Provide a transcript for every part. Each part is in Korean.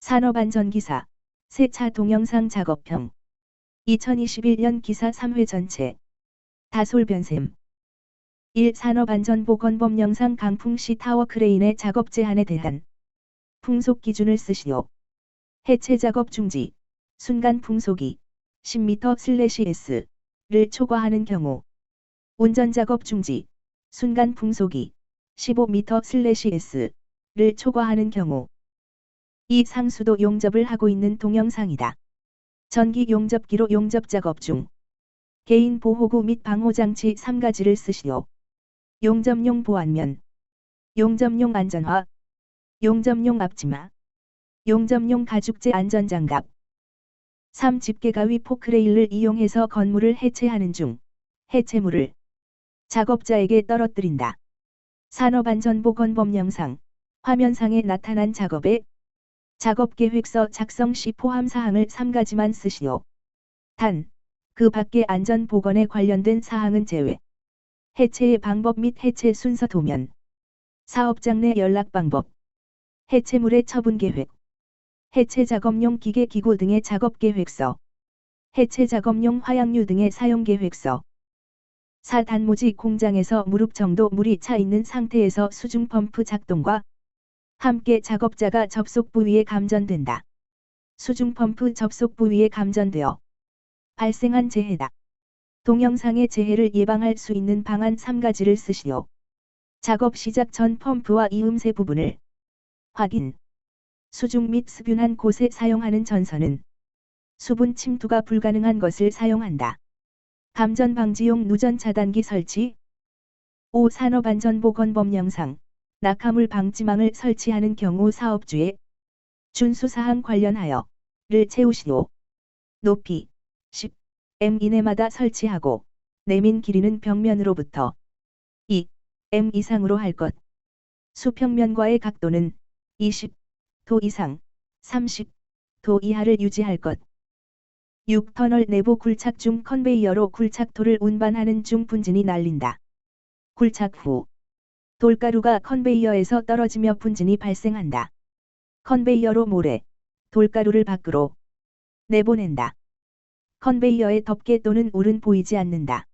산업안전기사, 세차 동영상 작업평. 2021년 기사 3회 전체. 다솔변셈. 1. 산업안전보건법 영상 강풍시 타워 크레인의 작업 제한에 대한 풍속 기준을 쓰시오. 해체 작업 중지, 순간 풍속이 10m/s를 초과하는 경우, 운전 작업 중지, 순간 풍속이 15m/s를 초과하는 경우. 이 상수도 용접을 하고 있는 동영상이다. 전기 용접기로 용접 작업 중. 개인 보호구 및 방호장치 3가지를 쓰시오. 용접용 보안면, 용접용 안전화, 용접용 앞치마, 용접용 가죽재 안전장갑. 3. 집게가위 포크레일을 이용해서 건물을 해체하는 중, 해체물을 작업자에게 떨어뜨린다. 산업안전보건법 영상, 화면상에 나타난 작업에 작업계획서 작성 시 포함사항을 3가지만 쓰시오. 단, 그 밖의 안전보건에 관련된 사항은 제외. 해체의 방법 및 해체 순서 도면, 사업장 내 연락 방법, 해체물의 처분 계획, 해체 작업용 기계 기구 등의 작업 계획서, 해체 작업용 화약류 등의 사용 계획서. 4. 단무지 공장에서 무릎 정도 물이 차 있는 상태에서 수중 펌프 작동과 함께 작업자가 접속 부위에 감전된다. 수중 펌프 접속 부위에 감전되어 발생한 재해다. 동영상의 재해를 예방할 수 있는 방안 3가지를 쓰시오. 작업 시작 전 펌프와 이음새 부분을 확인. 수중 및 습윤한 곳에 사용하는 전선은 수분 침투가 불가능한 것을 사용한다. 감전 방지용 누전 차단기 설치. 5. 산업안전보건법 영상, 낙하물 방지망을 설치하는 경우 사업주의 준수사항 관련하여 를 채우시오. 높이 10m 이내마다 설치하고 내민 길이는 벽면으로부터 2m 이상으로 할 것. 수평면과의 각도는 20도 이상 30도 이하를 유지할 것. 6. 터널 내부 굴착 중 컨베이어로 굴착토를 운반하는 중 분진이 날린다. 굴착 후 돌가루가 컨베이어에서 떨어지며 분진이 발생한다. 컨베이어로 모래, 돌가루를 밖으로 내보낸다. 컨베이어에 덮개 또는 울은 보이지 않는다.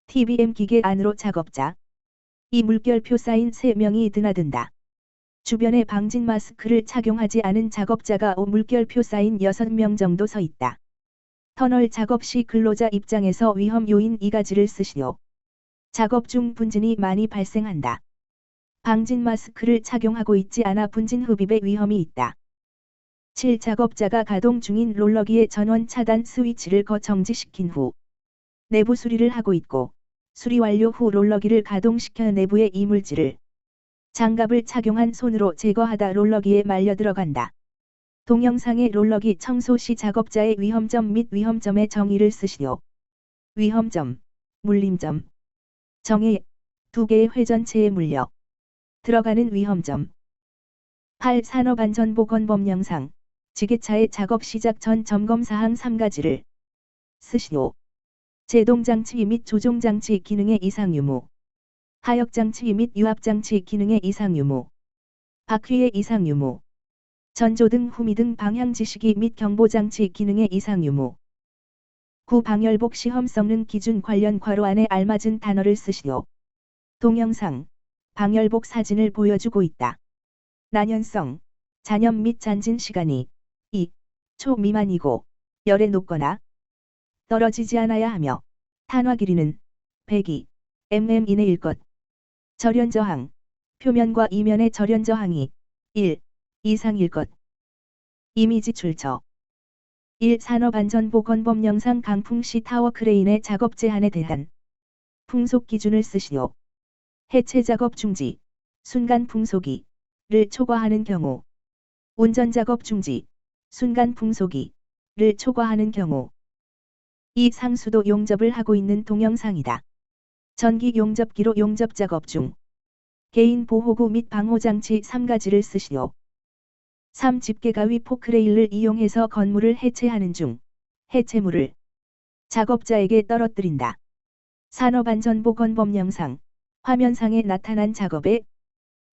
TBM 기계 안으로 작업자. 이 물결표 사인 3명이 드나든다. 주변에 방진 마스크를 착용하지 않은 작업자가 물결표 사인 6명 정도 서 있다. 터널 작업 시 근로자 입장에서 위험 요인 2가지를 쓰시오. 작업 중 분진이 많이 발생한다. 방진 마스크를 착용하고 있지 않아 분진 흡입의 위험이 있다. 7. 작업자가 가동 중인 롤러기의 전원 차단 스위치를 정지시킨 후 내부 수리를 하고 있고, 수리 완료 후 롤러기를 가동시켜 내부의 이물질을 장갑을 착용한 손으로 제거하다 롤러기에 말려 들어간다. 동영상의 롤러기 청소 시 작업자의 위험점 및 위험점의 정의를 쓰시오. 위험점, 물림점, 정의, 2개의 회전체에 물려 들어가는 위험점. 8. 산업안전보건법 영상, 지게차의 작업 시작 전 점검사항 3가지를 쓰시오. 제동장치 및 조종장치 기능의 이상 유무, 하역장치 및 유압장치 기능의 이상 유무, 바퀴의 이상 유무, 전조등 후미등 방향 지시기 및 경보장치 기능의 이상 유무. 9. 방열복 시험 성능 기준 관련 괄호 안에 알맞은 단어를 쓰시오. 동영상, 방열복 사진을 보여주고 있다. 난연성, 잔염 및 잔진 시간이 2초 미만이고 열에 녹거나 떨어지지 않아야 하며 탄화 길이는 102mm 이내일 것. 절연 저항, 표면과 이면의 절연 저항이 1 이상일 것. 이미지 출처. 1. 산업안전보건법 영상 강풍시 타워 크레인의 작업 제한에 대한 풍속 기준을 쓰시오. 해체 작업 중지, 순간 풍속이 를 초과하는 경우, 운전 작업 중지, 순간 풍속이 를 초과하는 경우. 이 상수도 용접을 하고 있는 동영상이다. 전기 용접기로 용접 작업 중. 개인 보호구 및 방호장치 3가지를 쓰시오. 3. 집게가위 포크레일을 이용해서 건물을 해체하는 중, 해체물을 작업자에게 떨어뜨린다. 산업안전보건법 영상, 화면상에 나타난 작업에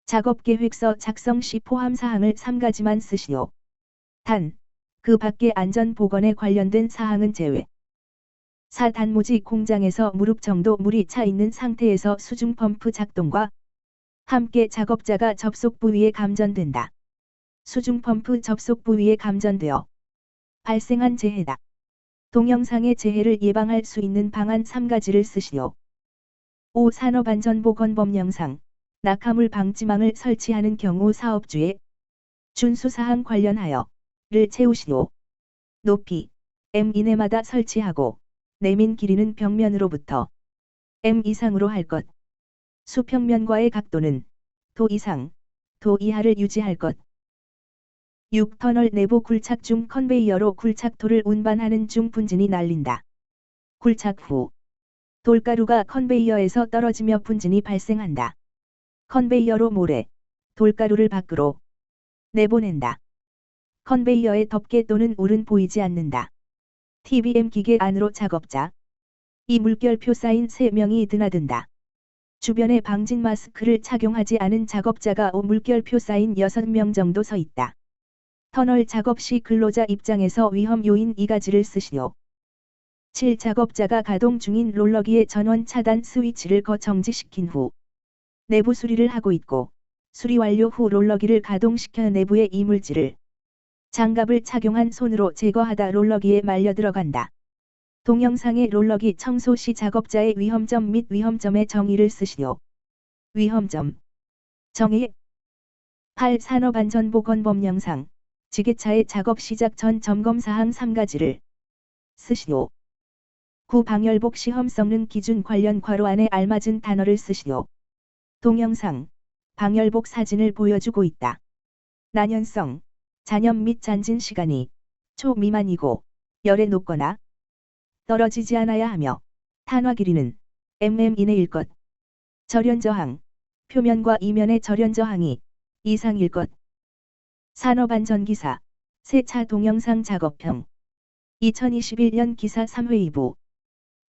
작업계획서 작성 시 포함사항을 3가지만 쓰시오. 단, 그 밖의 안전보건에 관련된 사항은 제외. 4. 단무지 공장에서 무릎 정도 물이 차 있는 상태에서 수중 펌프 작동과 함께 작업자가 접속 부위에 감전된다. 수중 펌프 접속 부위에 감전되어 발생한 재해다. 동영상의 재해를 예방할 수 있는 방안 3가지를 쓰시오. 5. 산업안전보건법 영상. 낙하물 방지망을 설치하는 경우 사업주의 준수사항 관련하여 를 채우시오. 높이 m 이내마다 설치하고 내민 길이는 벽면으로부터 m 이상으로 할 것. 수평면과의 각도는 도 이상, 도 이하를 유지할 것. 6. 터널 내부 굴착 중 컨베이어로 굴착토를 운반하는 중 분진이 날린다. 굴착 후 돌가루가 컨베이어에서 떨어지며 분진이 발생한다. 컨베이어로 모래, 돌가루를 밖으로 내보낸다. 컨베이어의 덮개 또는 울은 보이지 않는다. TBM 기계 안으로 작업자. 이 물결표 쌓인 3명이 드나든다. 주변에 방진 마스크를 착용하지 않은 작업자가 물결표 쌓인 6명 정도 서 있다. 터널 작업 시 근로자 입장에서 위험 요인 2가지를 쓰시오. 7. 작업자가 가동 중인 롤러기의 전원 차단 스위치를 정지시킨 후 내부 수리를 하고 있고 수리 완료 후 롤러기를 가동시켜 내부의 이물질을 장갑을 착용한 손으로 제거하다 롤러기에 말려 들어간다. 동영상의 롤러기 청소 시 작업자의 위험점 및 위험점의 정의를 쓰시오. 위험점 정의. 8. 산업안전보건법 영상. 지게차의 작업 시작 전 점검사항 3가지를 쓰시오. 9. 방열복 시험 성능 기준 관련 괄호 안에 알맞은 단어를 쓰시오. 동영상. 방열복 사진을 보여주고 있다. 난연성, 잔염 및 잔진 시간이 초 미만이고 열에 녹거나 떨어지지 않아야 하며 탄화 길이는 mm 이내일 것. 절연 저항. 표면과 이면의 절연 저항이 이상일 것. 산업안전기사. 세차 동영상 작업형. 2021년 기사 3회 2부.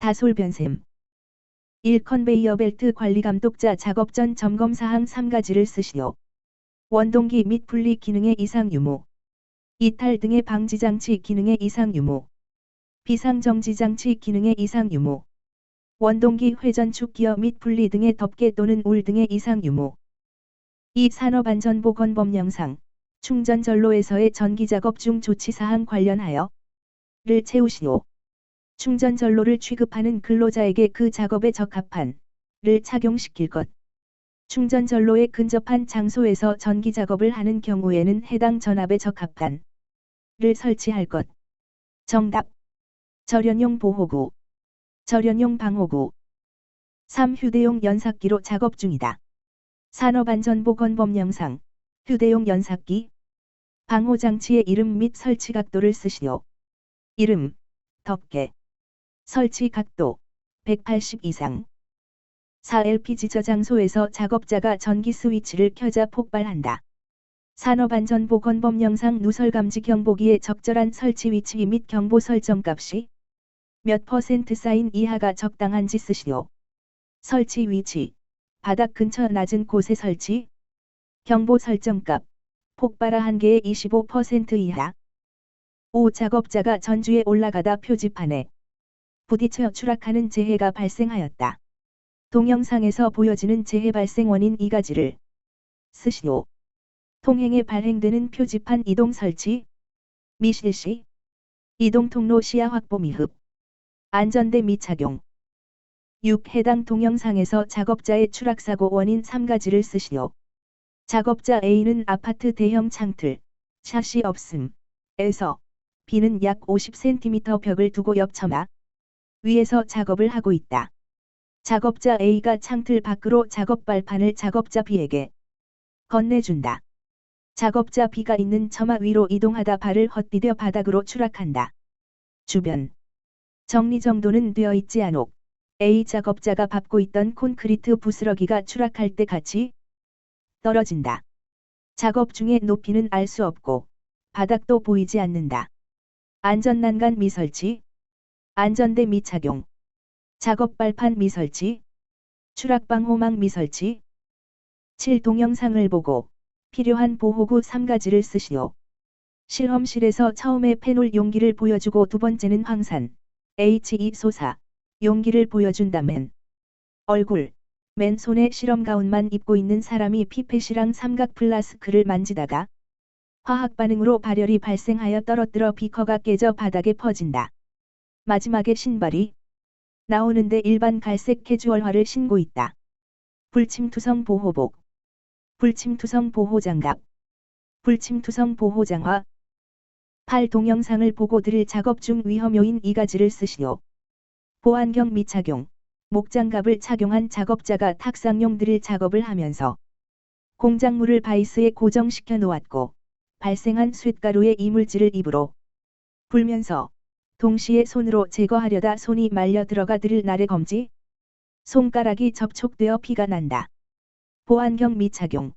다솔변셈. 1. 컨베이어 벨트 관리 감독자 작업 전 점검사항 3가지를 쓰시오. 원동기 및 분리 기능의 이상 유무. 이탈 등의 방지장치 기능의 이상 유무. 비상정지장치 기능의 이상 유무. 원동기 회전축 기어 및 분리 등의 덮개 또는 울 등의 이상 유무. 2. 산업안전보건법 영상. 충전 전로에서의 전기작업 중 조치사항 관련하여 를 채우시오. 충전 전로를 취급하는 근로자에게 그 작업에 적합한 를 착용시킬 것. 충전 전로에 근접한 장소에서 전기 작업을 하는 경우에는 해당 전압에 적합한 를 설치할 것. 정답. 절연용 보호구. 절연용 방호구. 3. 휴대용 연삭기로 작업 중이다. 산업안전보건법 영상. 휴대용 연삭기. 방호장치의 이름 및 설치 각도를 쓰시오. 이름, 덮개. 설치 각도, 180 이상. 4. LPG 저장소에서 작업자가 전기 스위치를 켜자 폭발한다. 산업안전보건법 영상 누설 감지 경보기의 적절한 설치 위치 및 경보 설정 값이 몇 % 사인 이하가 적당한지 쓰시오. 설치 위치, 바닥 근처 낮은 곳에 설치. 경보 설정값, 폭발화 한계의 25% 이하. 5. 작업자가 전주에 올라가다 표지판에 부딪혀 추락하는 재해가 발생하였다. 동영상에서 보여지는 재해 발생 원인 2가지를 쓰시오. 통행에 발행되는 표지판 이동 설치, 미실시. 이동 통로 시야 확보 미흡. 안전대 미착용. 6. 해당 동영상에서 작업자의 추락사고 원인 3가지를 쓰시오. 작업자 A는 아파트 대형 창틀, 샷이 없음. 에서 B는 약 50cm 벽을 두고 옆 처마 위에서 작업을 하고 있다. 작업자 A가 창틀 밖으로 작업 발판을 작업자 B에게 건네준다. 작업자 B가 있는 처마 위로 이동하다 발을 헛디뎌 바닥으로 추락한다. 주변 정리정돈은 되어 있지 않옥. A 작업자가 밟고 있던 콘크리트 부스러기가 추락할 때 같이 떨어진다. 작업 중에 높이는 알 수 없고 바닥도 보이지 않는다. 안전난간 미설치. 안전대 미착용. 작업 발판 미설치. 추락방호망 미설치. 7. 동영상을 보고 필요한 보호구 3가지를 쓰시오. 실험실에서 처음에 페놀 용기를 보여주고 두 번째는 황산, H2소사, 용기를 보여준다면 얼굴, 맨손에 실험 가운만 입고 있는 사람이 피펫이랑 삼각 플라스크를 만지다가 화학 반응으로 발열이 발생하여 떨어뜨려 비커가 깨져 바닥에 퍼진다. 마지막에 신발이 나오는데 일반 갈색 캐주얼화를 신고 있다. 불침투성 보호복, 불침투성 보호장갑, 불침투성 보호장화. 팔 동영상을 보고 드릴 작업 중 위험 요인 2가지를 쓰시오. 보안경 미착용, 목장갑을 착용한 작업자가 탁상용 드릴 작업을 하면서 공작물을 바이스에 고정시켜 놓았고 발생한 쇳가루의 이물질을 입으로 불면서 동시에 손으로 제거하려다 손이 말려 들어가 드릴 날의 검지, 손가락이 접촉되어 피가 난다. 보안경 미착용,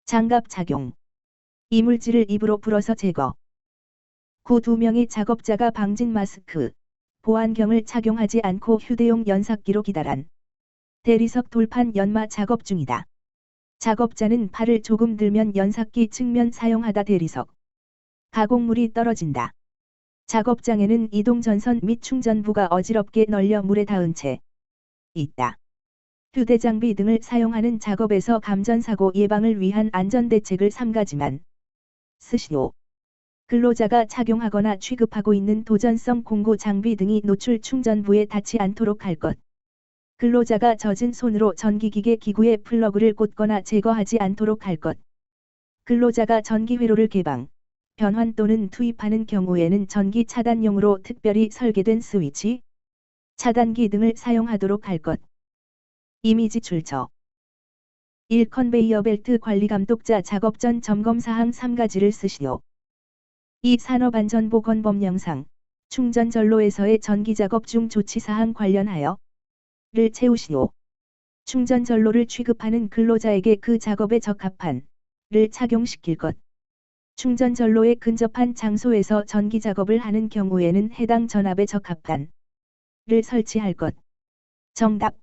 장갑 착용, 이물질을 입으로 불어서 제거. 구 2명의 작업자가 방진 마스크, 보안경을 착용하지 않고 휴대용 연삭기로 기다란 대리석 돌판 연마 작업 중이다. 작업자는 팔을 조금 들면 연삭기 측면 사용하다 대리석 가공물이 떨어진다. 작업장에는 이동 전선 및 충전부가 어지럽게 널려 물에 닿은 채 있다. 휴대장비 등을 사용하는 작업에서 감전사고 예방을 위한 안전대책을 3가지만 쓰시오. 근로자가 착용하거나 취급하고 있는 도전성 공구 장비 등이 노출 충전부에 닿지 않도록 할 것. 근로자가 젖은 손으로 전기기계 기구에 플러그를 꽂거나 제거하지 않도록 할 것. 근로자가 전기회로를 개방, 변환 또는 투입하는 경우에는 전기 차단용으로 특별히 설계된 스위치, 차단기 등을 사용하도록 할 것. 이미지 출처 1. 컨베이어 벨트 관리 감독자 작업 전 점검 사항 3가지를 쓰시오. 2. 산업안전보건법 영상, 충전 전로에서의 전기 작업 중 조치 사항 관련하여 를 채우시오. 충전 전로를 취급하는 근로자에게 그 작업에 적합한 를 착용시킬 것. 충전 전로에 근접한 장소에서 전기 작업을 하는 경우에는 해당 전압에 적합한 를 설치할 것. 정답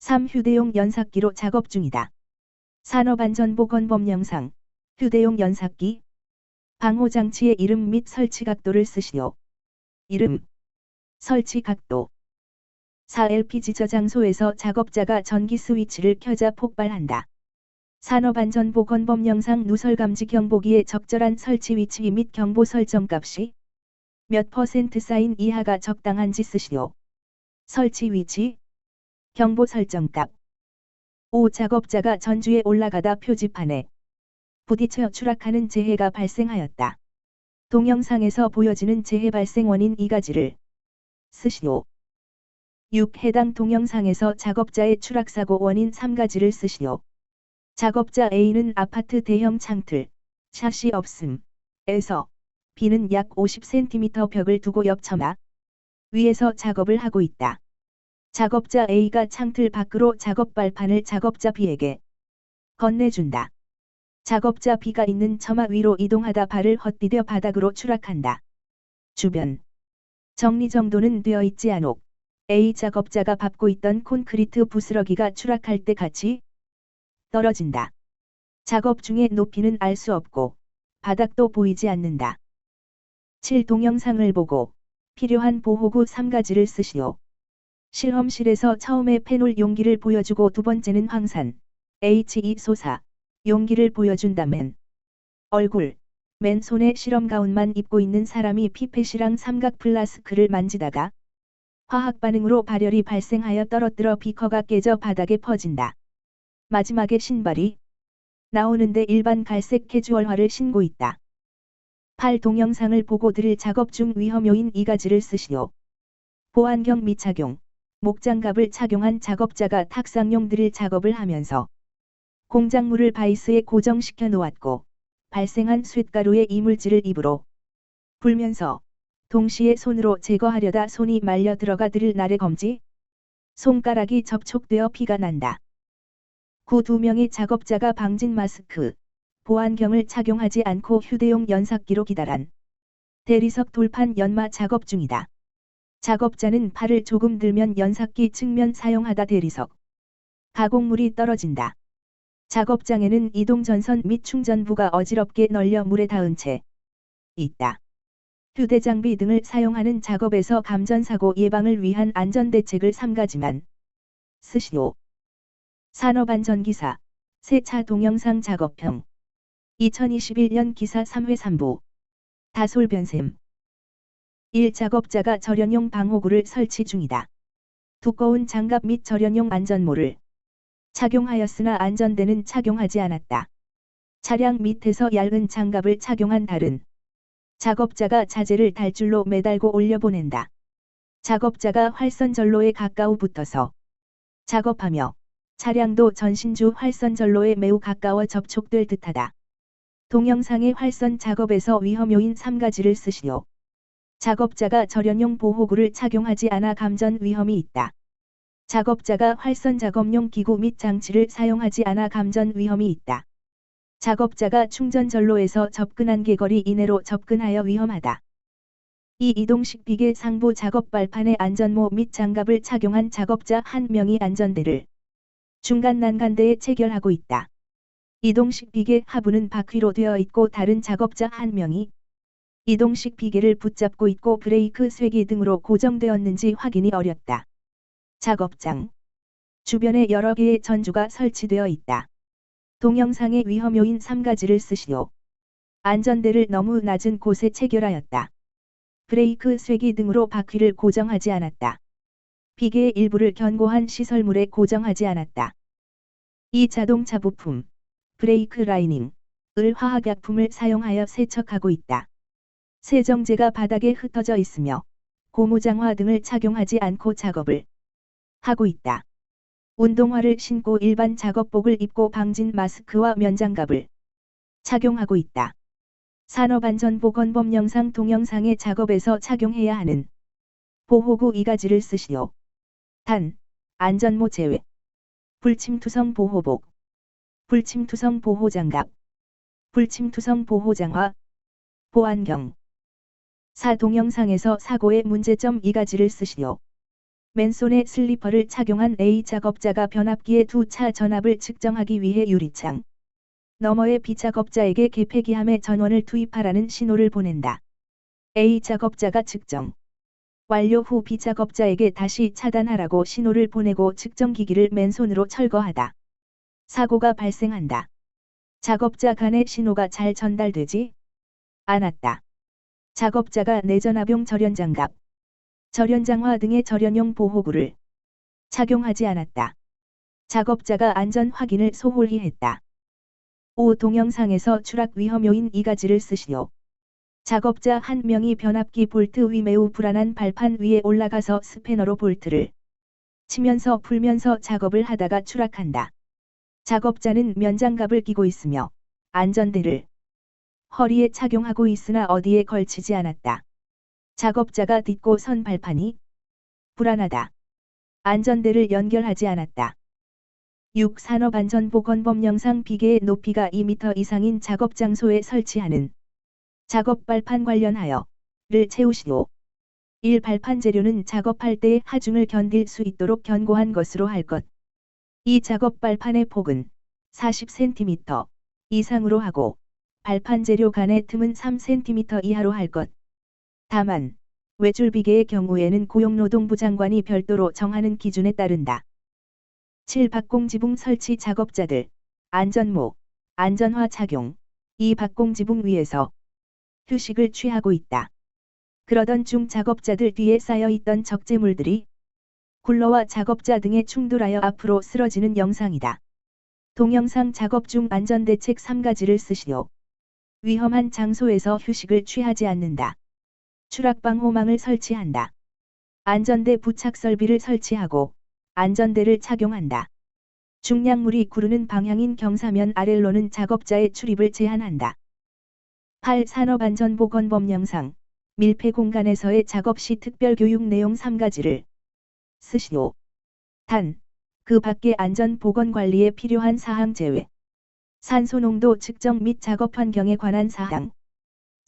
3. 휴대용 연삭기로 작업 중이다. 산업안전보건법 영상, 휴대용 연삭기, 방호장치의 이름 및 설치 각도를 쓰시오. 이름, 설치 각도. 4. LPG 저장소에서 작업자가 전기 스위치를 켜자 폭발한다. 산업안전보건법 영상 누설 감지 경보기의 적절한 설치 위치 및 경보 설정 값이 몇 % 사인 이하가 적당한지 쓰시오. 설치 위치, 경보 설정값. 5. 작업자가 전주에 올라가다 표지판에 부딪혀 추락하는 재해가 발생하였다. 동영상에서 보여지는 재해 발생 원인 2가지를 쓰시오. 6. 해당 동영상에서 작업자의 추락사고 원인 3가지를 쓰시오. 작업자 A는 아파트 대형 창틀, 샷이 없음, 에서 B는 약 50cm 벽을 두고 옆 처마 위에서 작업을 하고 있다. 작업자 A가 창틀 밖으로 작업 발판을 작업자 B에게 건네준다. 작업자 B가 있는 처마 위로 이동하다 발을 헛디뎌 바닥으로 추락한다. 주변 정리정돈은 되어 있지 않옥. A 작업자가 밟고 있던 콘크리트 부스러기가 추락할 때 같이 떨어진다. 작업 중에 높이는 알 수 없고 바닥도 보이지 않는다. 7. 동영상을 보고 필요한 보호구 3가지를 쓰시오. 실험실에서 처음에 페놀 용기를 보여주고 두 번째는 황산, H2소사, 용기를 보여준다면 얼굴, 맨손에 실험 가운만 입고 있는 사람이 피펫이랑 삼각 플라스크를 만지다가 화학 반응으로 발열이 발생하여 떨어뜨려 비커가 깨져 바닥에 퍼진다. 마지막에 신발이 나오는데 일반 갈색 캐주얼화를 신고 있다. 8. 동영상을 보고 드릴 작업 중 위험 요인 2가지를 쓰시오. 보안경 미착용, 목장갑을 착용한 작업자가 탁상용 드릴 작업을 하면서 공작물을 바이스에 고정시켜 놓았고 발생한 쇳가루의 이물질을 입으로 불면서 동시에 손으로 제거하려다 손이 말려 들어가 드릴 날의 검지, 손가락이 접촉되어 피가 난다. 구 2명의 작업자가 방진 마스크, 보안경을 착용하지 않고 휴대용 연삭기로 기다란 대리석 돌판 연마 작업 중이다. 작업자는 팔을 조금 들면 연삭기 측면 사용하다 대리석 가공물이 떨어진다. 작업장에는 이동 전선 및 충전부가 어지럽게 널려 물에 닿은 채 있다. 휴대장비 등을 사용하는 작업에서 감전사고 예방을 위한 안전대책을 3가지만 쓰시오. 산업안전기사 세차 동영상 작업형 2021년 기사 3회 3부 다솔변셈 1. 작업자가 절연용 방호구를 설치 중이다. 두꺼운 장갑 및 절연용 안전모를 착용하였으나 안전대는 착용하지 않았다. 차량 밑에서 얇은 장갑을 착용한 다른 작업자가 자재를 달줄로 매달고 올려보낸다. 작업자가 활선전로에 가까우 붙어서 작업하며 차량도 전신주 활선전로에 매우 가까워 접촉될 듯하다. 동영상의 활선 작업에서 위험 요인 3가지를 쓰시오. 작업자가 절연용 보호구를 착용하지 않아 감전 위험이 있다. 작업자가 활선 작업용 기구 및 장치를 사용하지 않아 감전 위험이 있다. 작업자가 충전전로에서 접근한 개거리 이내로 접근하여 위험하다. 2. 이동식 비계 상부 작업 발판에 안전모 및 장갑을 착용한 작업자 1명이 안전대를 중간 난간대에 체결하고 있다. 이동식 비계 하부는 바퀴로 되어 있고 다른 작업자 1명이 이동식 비계를 붙잡고 있고 브레이크 쇠기 등으로 고정되었는지 확인이 어렵다. 작업장 주변에 여러 개의 전주가 설치되어 있다. 동영상의 위험 요인 3가지를 쓰시오. 안전대를 너무 낮은 곳에 체결하였다. 브레이크 쇠기 등으로 바퀴를 고정하지 않았다. 비계의 일부를 견고한 시설물에 고정하지 않았다. 이 자동차 부품, 브레이크 라이닝, 을 화학약품을 사용하여 세척하고 있다. 세정제가 바닥에 흩어져 있으며 고무장화 등을 착용하지 않고 작업을 하고 있다. 운동화를 신고 일반 작업복을 입고 방진 마스크와 면장갑을 착용하고 있다. 산업안전보건법 영상 동영상의 작업에서 착용해야 하는 보호구 2가지를 쓰시오. 단, 안전모 제외. 불침투성 보호복, 불침투성 보호장갑, 불침투성 보호장화, 보안경. 4. 동영상에서 사고의 문제점 2가지를 쓰시오. 맨손에 슬리퍼를 착용한 A 작업자가 변압기의 2차 전압을 측정하기 위해 유리창 너머의 B 작업자에게 개폐기함의 전원을 투입하라는 신호를 보낸다. A 작업자가 측정 완료 후 B 작업자에게 다시 차단하라고 신호를 보내고 측정기기를 맨손으로 철거하다. 사고가 발생한다. 작업자 간의 신호가 잘 전달되지 않았다. 작업자가 내전압용 절연장갑, 절연장화 등의 절연용 보호구를 착용하지 않았다. 작업자가 안전 확인을 소홀히 했다. 5. 동영상에서 추락 위험 요인 2가지를 쓰시오. 작업자 1명이 변압기 볼트 위 매우 불안한 발판 위에 올라가서 스패너로 볼트를 치면서 풀면서 작업을 하다가 추락한다. 작업자는 면장갑을 끼고 있으며 안전대를 허리에 착용하고 있으나 어디에 걸치지 않았다. 작업자가 딛고 선 발판이 불안하다. 안전대를 연결하지 않았다. 6. 산업안전보건법 영상 비계의 높이가 2m 이상인 작업 장소에 설치하는 작업 발판 관련하여 를 채우시오. 1. 발판 재료는 작업할 때의 하중을 견딜 수 있도록 견고한 것으로 할 것. 2. 작업 발판의 폭은 40cm 이상으로 하고 발판 재료 간의 틈은 3cm 이하로 할 것. 다만 외줄 비계의 경우에는 고용노동부 장관이 별도로 정하는 기준에 따른다. 7. 박공지붕 설치 작업자들 안전모, 안전화 착용. 이 박공지붕 위에서 휴식을 취하고 있다. 그러던 중 작업자들 뒤에 쌓여있던 적재물들이 굴러와 작업자 등에 충돌하여 앞으로 쓰러지는 영상이다. 동영상 작업 중 안전대책 3가지를 쓰시오. 위험한 장소에서 휴식을 취하지 않는다. 추락방호망을 설치한다. 안전대 부착 설비를 설치하고 안전대를 착용한다. 중량물이 구르는 방향인 경사면 아래로는 작업자의 출입을 제한한다. 8. 산업안전보건법 영상 밀폐 공간에서의 작업 시 특별교육 내용 3가지를 쓰시오. 단, 그 밖의 안전보건관리에 필요한 사항 제외. 산소농도 측정 및 작업 환경에 관한 사항.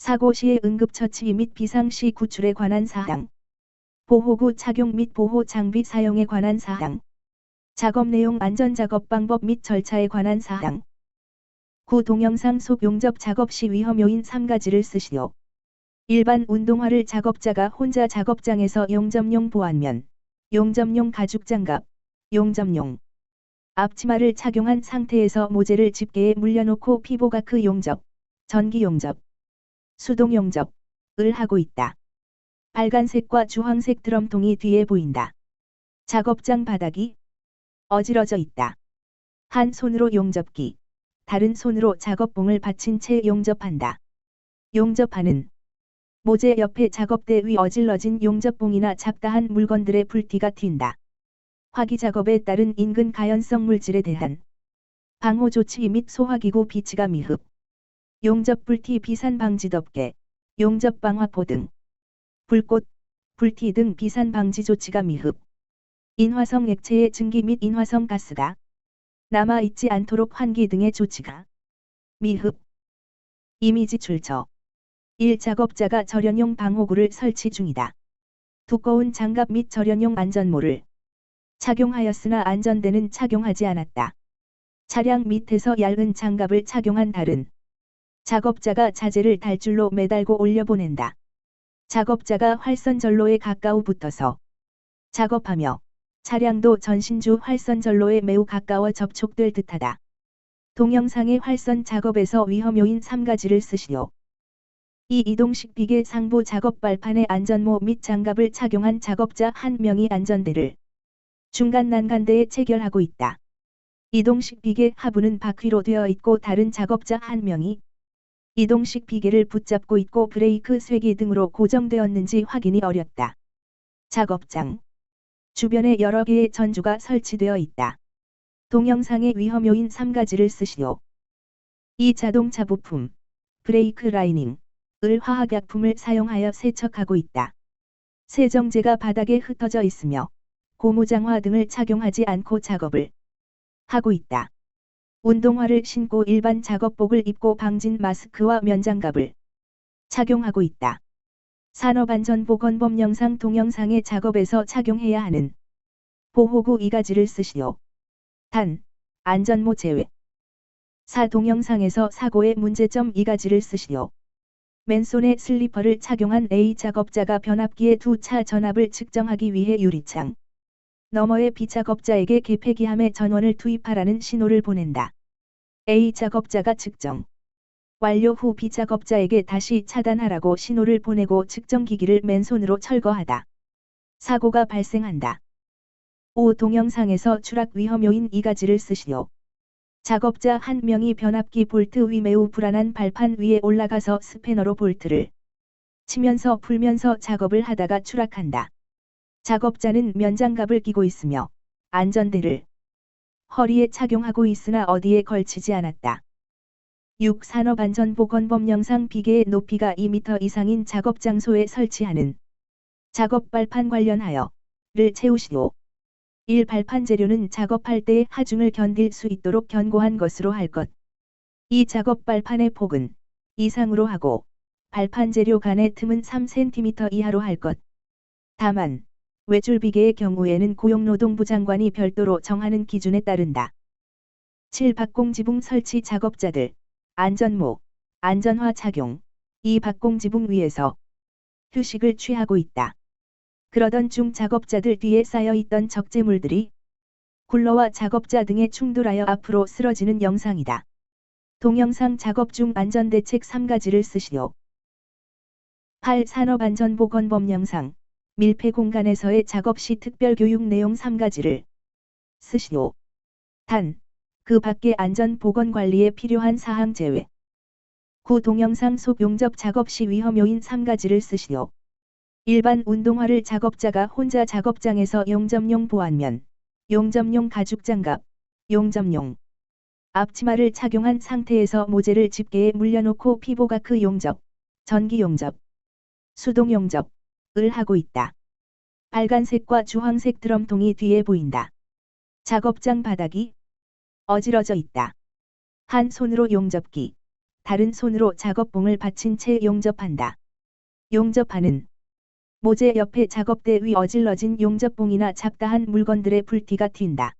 사고 시의 응급처치 및 비상시 구출에 관한 사항. 보호구 착용 및 보호 장비 사용에 관한 사항. 작업 내용 안전작업 방법 및 절차에 관한 사항. 9. 동영상 속 용접 작업 시 위험 요인 3가지를 쓰시오. 일반 운동화를 작업자가 혼자 작업장에서 용접용 보안면, 용접용 가죽장갑, 용접용 앞치마를 착용한 상태에서 모재를 집게에 물려놓고 피보가크 용접, 전기 용접, 수동 용접을 하고 있다. 빨간색과 주황색 드럼통이 뒤에 보인다. 작업장 바닥이 어지러져 있다. 한 손으로 용접기, 다른 손으로 작업봉을 받친 채 용접한다. 용접하는 모재 옆에 작업대 위 어질러진 용접봉이나 잡다한 물건들의 불티가 튄다. 화기 작업에 따른 인근 가연성 물질에 대한 방호 조치 및 소화기구 비치가 미흡, 용접 불티 비산 방지 덮개, 용접 방화포 등, 불꽃, 불티 등 비산 방지 조치가 미흡, 인화성 액체의 증기 및 인화성 가스가 남아 있지 않도록 환기 등의 조치가 미흡. 이미지 출처 1. 작업자가 절연용 방호구를 설치 중이다. 두꺼운 장갑 및 절연용 안전모를 착용하였으나 안전대는 착용하지 않았다. 차량 밑에서 얇은 장갑을 착용한 다른 작업자가 자재를 달줄로 매달고 올려보낸다. 작업자가 활선전로에 가까우 붙어서 작업하며 차량도 전신주 활선전로에 매우 가까워 접촉될 듯하다. 동영상의 활선 작업에서 위험 요인 3가지를 쓰시오. 2. 이동식 비계 상부 작업 발판에 안전모 및 장갑을 착용한 작업자 1명이 안전대를 중간 난간대에 체결하고 있다. 이동식 비계 하부는 바퀴로 되어 있고 다른 작업자 1명이 이동식 비계를 붙잡고 있고 브레이크 쇠기 등으로 고정되었는지 확인이 어렵다. 작업장 주변에 여러 개의 전주가 설치되어 있다. 동영상의 위험 요인 3가지를 쓰시오. 이 자동차 부품, 브레이크 라이닝, 을 화학약품을 사용하여 세척하고 있다. 세정제가 바닥에 흩어져 있으며 고무장화 등을 착용하지 않고 작업을 하고 있다. 운동화를 신고 일반 작업복을 입고 방진 마스크와 면장갑을 착용하고 있다. 산업안전보건법 영상 동영상의 작업에서 착용해야 하는 보호구 2가지를 쓰시오. 단, 안전모 제외. 4. 동영상에서 사고의 문제점 2가지를 쓰시오. 맨손에 슬리퍼를 착용한 A 작업자가 변압기의 2차 전압을 측정하기 위해 유리창 너머의 B 작업자에게 개폐기함의 전원을 투입하라는 신호를 보낸다. A 작업자가 측정 완료 후 B 작업자에게 다시 차단하라고 신호를 보내고 측정기기를 맨손으로 철거하다. 사고가 발생한다. 5. 동영상에서 추락 위험 요인 2가지를 쓰시오. 작업자 1명이 변압기 볼트 위 매우 불안한 발판 위에 올라가서 스패너로 볼트를 치면서 풀면서 작업을 하다가 추락한다. 작업자는 면장갑을 끼고 있으며 안전대를 허리에 착용하고 있으나 어디에 걸치지 않았다. 6. 산업안전보건법 영상 비계의 높이가 2m 이상인 작업 장소에 설치하는 작업 발판 관련하여 를 채우시오. 1. 발판 재료는 작업할 때의 하중을 견딜 수 있도록 견고한 것으로 할 것. 2. 작업 발판의 폭은 이상으로 하고 발판 재료 간의 틈은 3cm 이하로 할 것. 다만 외줄비계의 경우에는 고용노동부 장관이 별도로 정하는 기준에 따른다. 7. 박공지붕 설치 작업자들 안전모, 안전화 착용. 이 박공지붕 위에서 휴식을 취하고 있다. 그러던 중 작업자들 뒤에 쌓여있던 적재물들이 굴러와 작업자 등에 충돌하여 앞으로 쓰러지는 영상이다. 동영상 작업 중 안전대책 3가지를 쓰시오. 8. 산업안전보건법 영상 밀폐 공간에서의 작업 시 특별교육 내용 3가지를 쓰시오. 단, 그 밖의 안전보건관리에 필요한 사항 제외. 9. 동영상 속 용접 작업 시 위험 요인 3가지를 쓰시오. 일반 운동화를 작업자가 혼자 작업장에서 용접용 보안면, 용접용 가죽장갑, 용접용 앞치마를 착용한 상태에서 모재를 집게에 물려놓고 피보가크 용접, 전기 용접, 수동 용접을 하고 있다. 빨간색과 주황색 드럼통이 뒤에 보인다. 작업장 바닥이 어지러져 있다. 한 손으로 용접기, 다른 손으로 작업봉을 받친 채 용접한다. 용접하는 모재 옆에 작업대 위 어질러진 용접봉이나 잡다한 물건들의 불티가 튄다.